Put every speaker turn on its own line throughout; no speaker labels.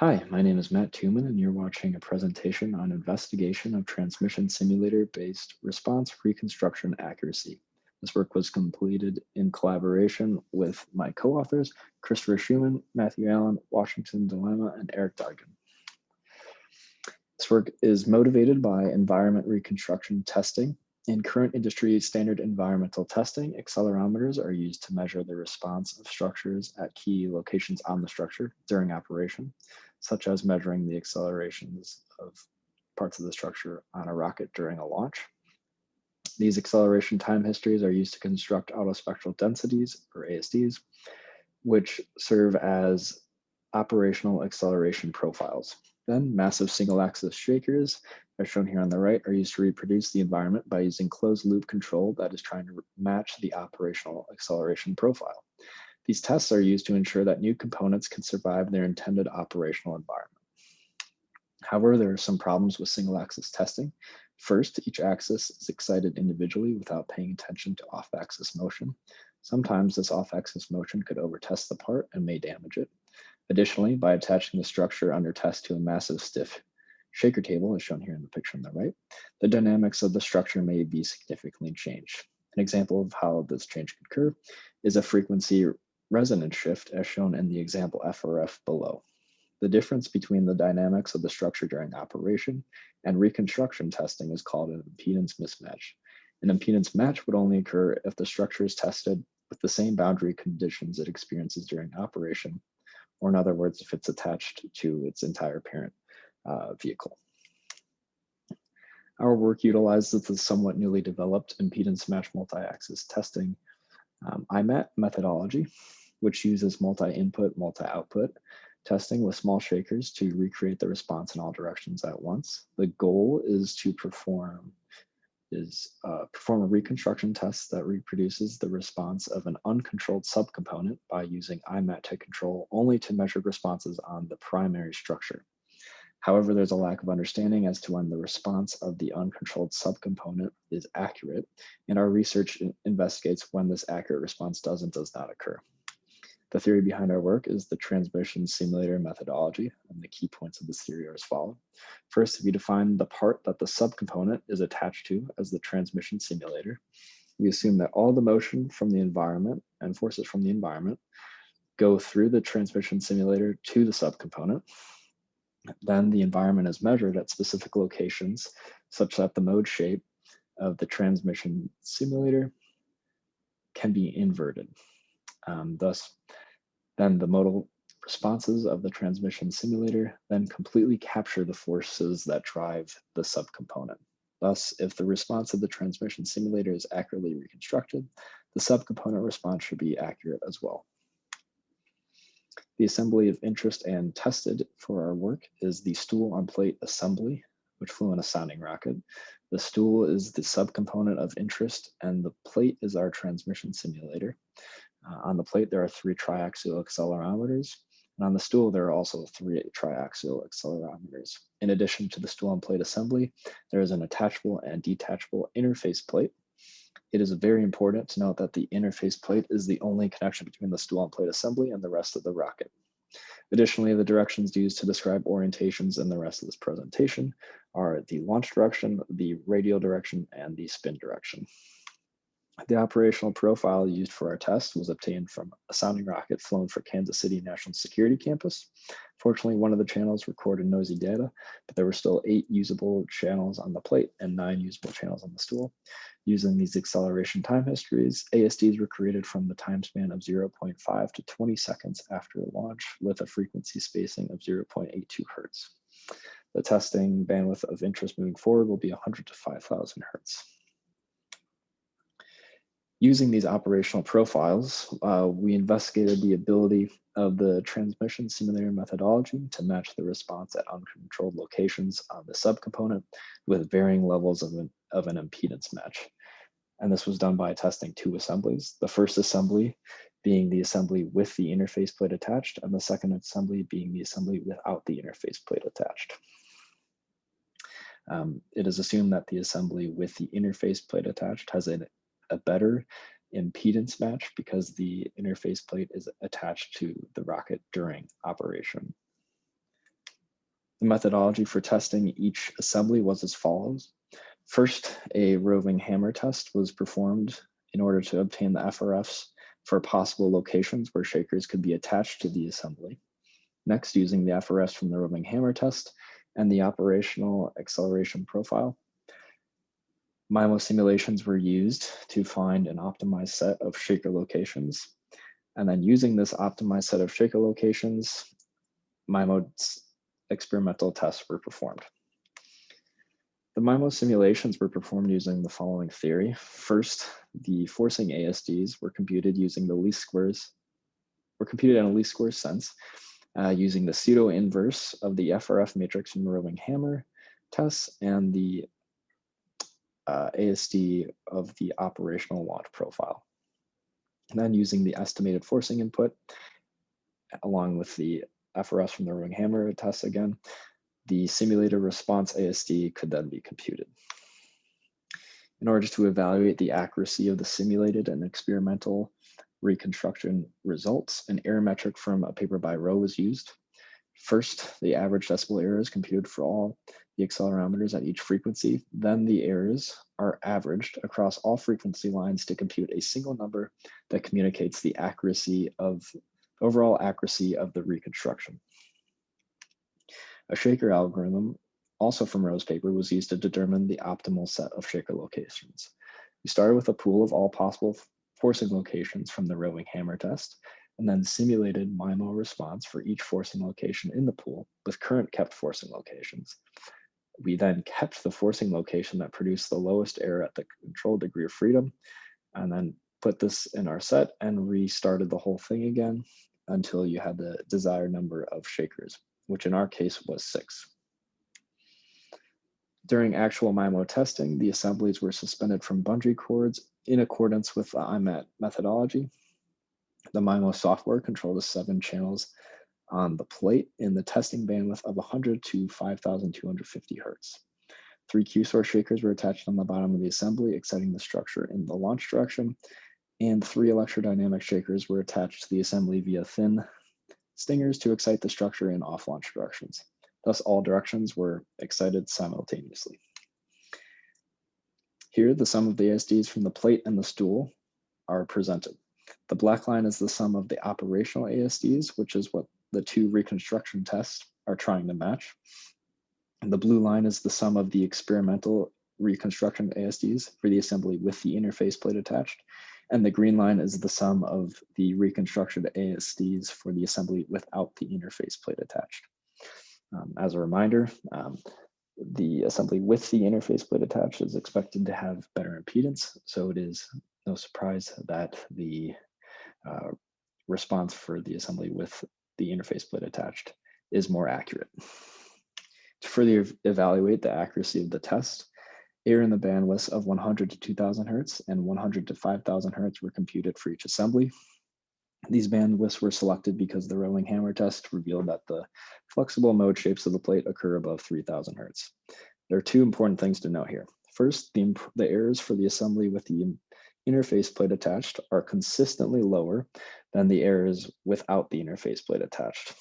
Hi, my name is Matt Tuman, and you're watching a presentation on investigation of transmission simulator-based response reconstruction accuracy. This work was completed in collaboration with my co-authors, Christopher Schumann, Matthew Allen, Washington Dilemma, and Eric Dargan. This work is motivated by environment reconstruction testing. In current industry standard environmental testing, accelerometers are used to measure the response of structures at key locations on the structure during operation, such as measuring the accelerations of parts of the structure on a rocket during a launch. These acceleration time histories are used to construct autospectral densities, or ASDs, which serve as operational acceleration profiles. Then massive single axis shakers, as shown here on the right, are used to reproduce the environment by using closed loop control that is trying to match the operational acceleration profile. These tests are used to ensure that new components can survive their intended operational environment. However, there are some problems with single axis testing. First, each axis is excited individually without paying attention to off-axis motion. Sometimes this off-axis motion could overtest the part and may damage it. Additionally, by attaching the structure under test to a massive stiff shaker table, as shown here in the picture on the right, the dynamics of the structure may be significantly changed. An example of how this change could occur is a frequency resonance shift, as shown in the example FRF below. The difference between the dynamics of the structure during operation and reconstruction testing is called an impedance mismatch. An impedance match would only occur if the structure is tested with the same boundary conditions it experiences during operation, or in other words, if it's attached to its entire parent vehicle. Our work utilizes the somewhat newly developed impedance match multi-axis testing IMAT methodology, which uses multi-input, multi-output testing with small shakers to recreate the response in all directions at once. The goal is to perform a reconstruction test that reproduces the response of an uncontrolled subcomponent by using IMAT to control only to measured responses on the primary structure. However, there's a lack of understanding as to when the response of the uncontrolled subcomponent is accurate, and our research investigates when this accurate response does and does not occur. The theory behind our work is the transmission simulator methodology, and the key points of this theory are as follows. First, we define the part that the subcomponent is attached to as the transmission simulator. We assume that all the motion from the environment and forces from the environment go through the transmission simulator to the subcomponent. Then the environment is measured at specific locations such that the mode shape of the transmission simulator can be inverted. Thus, then the modal responses of the transmission simulator then completely capture the forces that drive the subcomponent. Thus, if the response of the transmission simulator is accurately reconstructed, the subcomponent response should be accurate as well. The assembly of interest and tested for our work is the stool on plate assembly, which flew in a sounding rocket. The stool is the subcomponent of interest, and the plate is our transmission simulator. On the plate, there are 3 triaxial accelerometers, and on the stool, there are also 3 triaxial accelerometers. In addition to the stool and plate assembly, there is an attachable and detachable interface plate. It is very important to note that the interface plate is the only connection between the stool and plate assembly and the rest of the rocket. Additionally, the directions used to describe orientations in the rest of this presentation are the launch direction, the radial direction, and the spin direction. The operational profile used for our test was obtained from a sounding rocket flown for Kansas City National Security Campus. Fortunately, one of the channels recorded noisy data, but there were still 8 usable channels on the plate and 9 usable channels on the stool. Using these acceleration time histories, ASDs were created from the time span of 0.5 to 20 seconds after launch with a frequency spacing of 0.82 hertz. The testing bandwidth of interest moving forward will be 100 to 5,000 hertz. Using these operational profiles, we investigated the ability of the transmission simulator methodology to match the response at uncontrolled locations on the subcomponent with varying levels of an impedance match. And this was done by testing 2 assemblies. The first assembly being the assembly with the interface plate attached, and the second assembly being the assembly without the interface plate attached. It is assumed that the assembly with the interface plate attached has a better impedance match because the interface plate is attached to the rocket during operation. The methodology for testing each assembly was as follows. First, a roving hammer test was performed in order to obtain the FRFs for possible locations where shakers could be attached to the assembly. Next, using the FRFs from the roving hammer test and the operational acceleration profile, MIMO simulations were used to find an optimized set of shaker locations. And then using this optimized set of shaker locations, MIMO experimental tests were performed. The MIMO simulations were performed using the following theory. First, the forcing ASDs were computed using the least squares, were computed in a least squares sense, using the pseudo-inverse of the FRF matrix and roving hammer tests and the ASD of the operational launch profile. And then using the estimated forcing input, along with the FRS from the roving hammer tests again, the simulated response ASD could then be computed. In order to evaluate the accuracy of the simulated and experimental reconstruction results, an error metric from a paper by Rowe was used. First, the average decibel error is computed for all the accelerometers at each frequency. Then the errors are averaged across all frequency lines to compute a single number that communicates the overall accuracy of the reconstruction. A shaker algorithm, also from Rowe's paper, was used to determine the optimal set of shaker locations. We started with a pool of all possible forcing locations from the roving hammer test, and then simulated MIMO response for each forcing location in the pool with current kept forcing locations. We then kept the forcing location that produced the lowest error at the controlled degree of freedom, and then put this in our set and restarted the whole thing again until you had the desired number of shakers, which in our case was 6. During actual MIMO testing, the assemblies were suspended from bungee cords in accordance with the IMAT methodology. The MIMO software controlled the 7 channels on the plate in the testing bandwidth of 100 to 5,250 hertz. 3 Q-source shakers were attached on the bottom of the assembly, exciting the structure in the launch direction, and 3 electrodynamic shakers were attached to the assembly via thin stingers to excite the structure in off-launch directions. Thus, all directions were excited simultaneously. Here, the sum of the ASDs from the plate and the stool are presented. The black line is the sum of the operational ASDs, which is what the 2 reconstruction tests are trying to match. And the blue line is the sum of the experimental reconstruction ASDs for the assembly with the interface plate attached. And the green line is the sum of the reconstruction ASDs for the assembly without the interface plate attached. As a reminder, the assembly with the interface plate attached is expected to have better impedance, so it is no surprise that the response for the assembly with the interface plate attached is more accurate. To further evaluate the accuracy of the test, error in the bandwidths of 100 to 2000 hertz and 100 to 5000 hertz were computed for each assembly. These bandwidths were selected because the rolling hammer test revealed that the flexible mode shapes of the plate occur above 3000 hertz. There are 2 important things to note here. First, the errors for the assembly with the interface plate attached are consistently lower than the errors without the interface plate attached.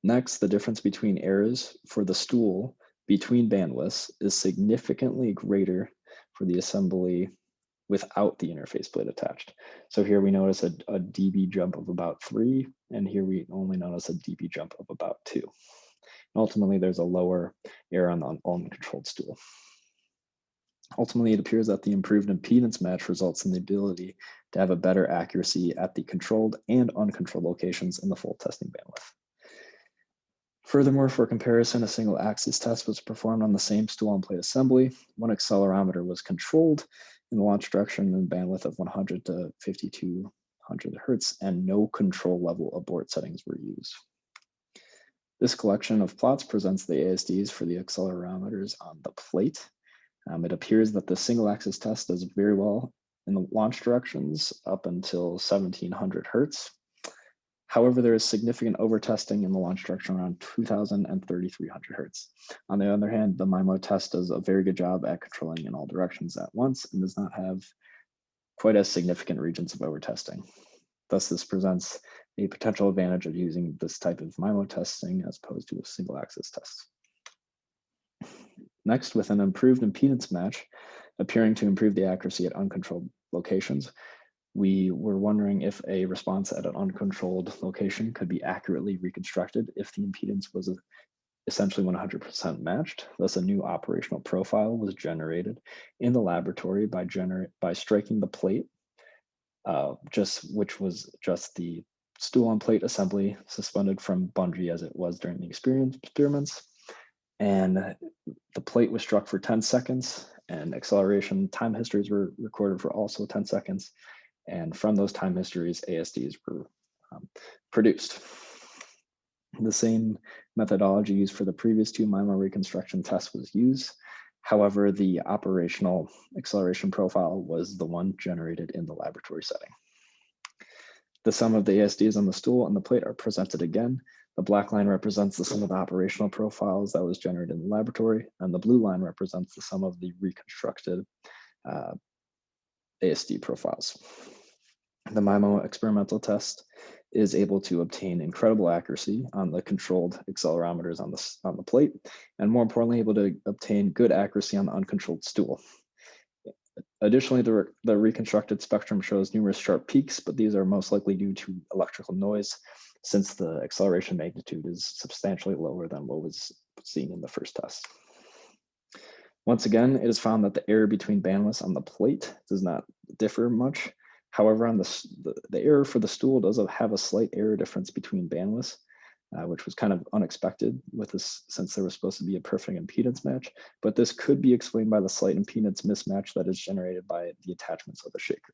Next, the difference between errors for the stool between bandwidths is significantly greater for the assembly without the interface plate attached. So here we notice a dB jump of about 3, and here we only notice a dB jump of about 2. And ultimately, there's a lower error on the uncontrolled stool. Ultimately, it appears that the improved impedance match results in the ability to have a better accuracy at the controlled and uncontrolled locations in the full testing bandwidth. Furthermore, for comparison, a single axis test was performed on the same stool and plate assembly. One accelerometer was controlled in the launch direction and bandwidth of 100 to 5200 hertz, and no control level abort settings were used. This collection of plots presents the ASDs for the accelerometers on the plate. It appears that the single axis test does very well in the launch directions up until 1700 hertz. However, there is significant overtesting in the launch direction around 2000 and 3300 hertz. On the other hand, the MIMO test does a very good job at controlling in all directions at once and does not have quite as significant regions of overtesting. Thus, this presents a potential advantage of using this type of MIMO testing as opposed to a single axis test. Next, with an improved impedance match appearing to improve the accuracy at uncontrolled locations, we were wondering if a response at an uncontrolled location could be accurately reconstructed if the impedance was essentially 100% matched. Thus, a new operational profile was generated in the laboratory by striking the plate, which was just the stool on plate assembly suspended from bungee as it was during the experiments. And the plate was struck for 10 seconds, and acceleration time histories were recorded for also 10 seconds. And from those time histories, ASDs were produced. The same methodology used for the previous two MIMO reconstruction tests was used. However, the operational acceleration profile was the one generated in the laboratory setting. The sum of the ASDs on the stool and the plate are presented again. The black line represents the sum of the operational profiles that was generated in the laboratory, and the blue line represents the sum of the reconstructed ASD profiles. The MIMO experimental test is able to obtain incredible accuracy on the controlled accelerometers on the plate, and more importantly, able to obtain good accuracy on the uncontrolled stool. Additionally, the reconstructed spectrum shows numerous sharp peaks, but these are most likely due to electrical noise, since the acceleration magnitude is substantially lower than what was seen in the first test. Once again, it is found that the error between bandwidths on the plate does not differ much. However, on the error for the stool does have a slight error difference between bandwidths, which was kind of unexpected with this, since there was supposed to be a perfect impedance match, but this could be explained by the slight impedance mismatch that is generated by the attachments of the shaker.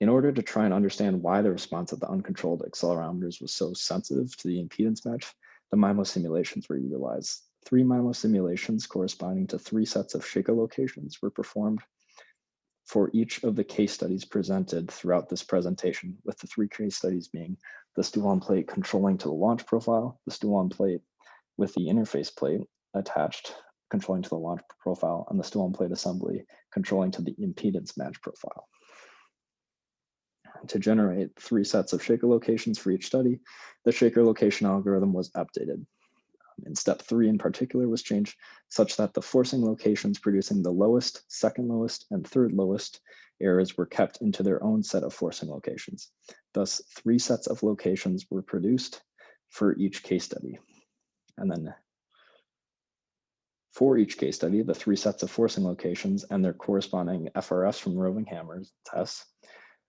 In order to try and understand why the response of the uncontrolled accelerometers was so sensitive to the impedance match, the MIMO simulations were utilized. 3 MIMO simulations corresponding to 3 sets of shaker locations were performed for each of the case studies presented throughout this presentation, with the 3 case studies being the stool on plate controlling to the launch profile, the stool on plate with the interface plate attached controlling to the launch profile, and the stool on plate assembly controlling to the impedance match profile. To generate 3 sets of shaker locations for each study, the shaker location algorithm was updated. In step 3 in particular was changed such that the forcing locations producing the lowest, second lowest, and third lowest errors were kept into their own set of forcing locations. Thus, 3 sets of locations were produced for each case study. And then for each case study, the 3 sets of forcing locations and their corresponding FRFs from roving hammers tests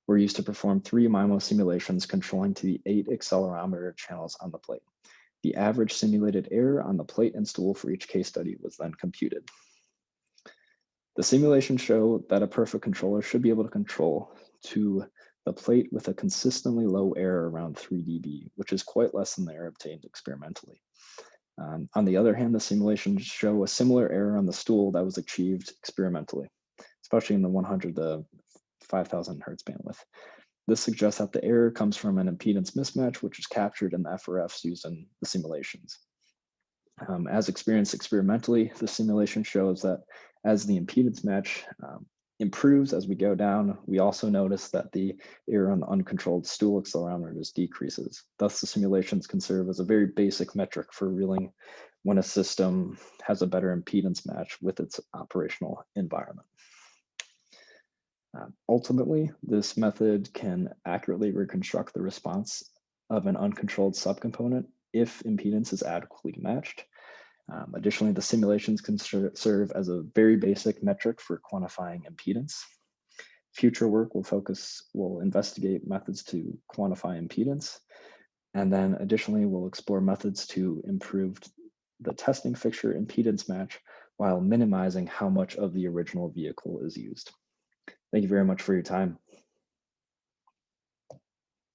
were used to perform 3 MIMO simulations controlling to the 8 accelerometer channels on the plate. The average simulated error on the plate and stool for each case study was then computed. The simulations show that a perfect controller should be able to control to the plate with a consistently low error around 3 dB, which is quite less than the error obtained experimentally. On the other hand, the simulations show a similar error on the stool that was achieved experimentally, especially in the 100 to 5,000 hertz bandwidth. This suggests that the error comes from an impedance mismatch, which is captured in the FRFs used in the simulations. As experienced experimentally, the simulation shows that as the impedance match improves as we go down, we also notice that the error on the uncontrolled stool accelerometers decreases. Thus, the simulations can serve as a very basic metric for revealing when a system has a better impedance match with its operational environment. Ultimately, this method can accurately reconstruct the response of an uncontrolled subcomponent if impedance is adequately matched. Additionally, the simulations can serve as a very basic metric for quantifying impedance. Future work will investigate methods to quantify impedance. And then additionally, we'll explore methods to improve the testing fixture impedance match while minimizing how much of the original vehicle is used. Thank you very much for your time.